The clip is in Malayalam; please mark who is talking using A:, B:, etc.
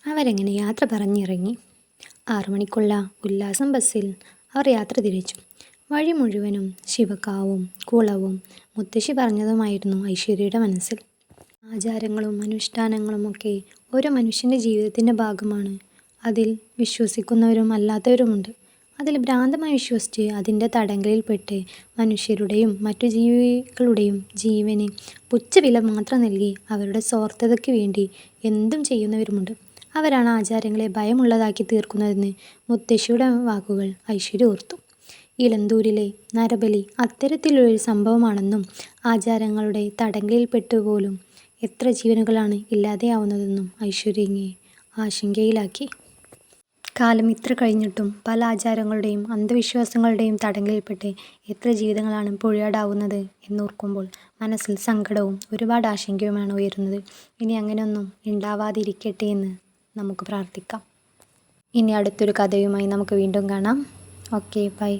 A: അവരങ്ങനെ യാത്ര പറഞ്ഞിറങ്ങി. 6 മണിക്കുള്ള ഉല്ലാസം ബസ്സിൽ അവർ യാത്ര തിരിച്ചു. വഴി മുഴുവനും ശിവക്കാവും കുളവും മുത്തശ്ശി പറഞ്ഞതുമായിരുന്നു ഐശ്വര്യയുടെ മനസ്സിൽ. ആചാരങ്ങളും അനുഷ്ഠാനങ്ങളുമൊക്കെ ഓരോ മനുഷ്യൻ്റെ ജീവിതത്തിൻ്റെ ഭാഗമാണ്. അതിൽ വിശ്വസിക്കുന്നവരും അല്ലാത്തവരുമുണ്ട്. അതിൽ ഭ്രാന്തമായി വിശ്വസിച്ച് അതിൻ്റെ തടങ്കലിൽപ്പെട്ട് മനുഷ്യരുടെയും മറ്റു ജീവികളുടെയും ജീവന് പുച്ഛവില മാത്രം നൽകി അവരുടെ സ്വാർത്ഥതയ്ക്ക് വേണ്ടി എന്തും ചെയ്യുന്നവരുമുണ്ട്. അവരാണ് ആചാരങ്ങളെ ഭയമുള്ളതാക്കി തീർക്കുന്നതെന്ന് മുത്തശ്ശിയുടെ വാക്കുകൾ ഐശ്വര്യ ഓർത്തു. ഇലന്തൂരിലെ നരബലി അത്തരത്തിലുള്ളൊരു സംഭവമാണെന്നും ആചാരങ്ങളുടെ തടങ്കലിൽപ്പെട്ടുപോലും എത്ര ജീവനുകളാണ് ഇല്ലാതെയാവുന്നതെന്നും ഐശ്വര്യയെ ആശങ്കയിലാക്കി. കാലം ഇത്ര കഴിഞ്ഞിട്ടും പല ആചാരങ്ങളുടെയും അന്ധവിശ്വാസങ്ങളുടെയും തടങ്കലിൽപ്പെട്ട് എത്ര ജീവിതങ്ങളാണ് പൊഴിയാടാവുന്നത് എന്നോർക്കുമ്പോൾ മനസ്സിൽ സങ്കടവും ഒരുപാട് ആശങ്കയുമാണ് ഉയരുന്നത്. ഇനി അങ്ങനെയൊന്നും ഉണ്ടാവാതിരിക്കട്ടെ എന്ന് നമുക്ക് പ്രാർത്ഥിക്കാം. ഇനി അടുത്തൊരു കഥയുമായി നമുക്ക് വീണ്ടും കാണാം. Okay, by.